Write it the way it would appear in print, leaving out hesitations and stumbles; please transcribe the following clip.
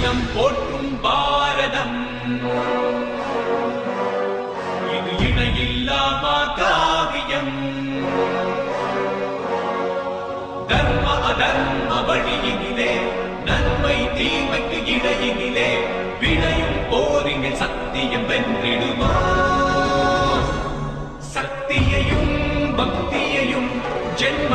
அகிலம் போற்றும் பாரதம் இது இணையில்லாமா காவியம் தர்ம அதர்ம வழியினிலே நன்மை தீமைக்கு இடையினிலே விளையும் போரினில் சத்தியம் வென்றிடுமா சக்தியையும் பக்தியையும் ஜென்ம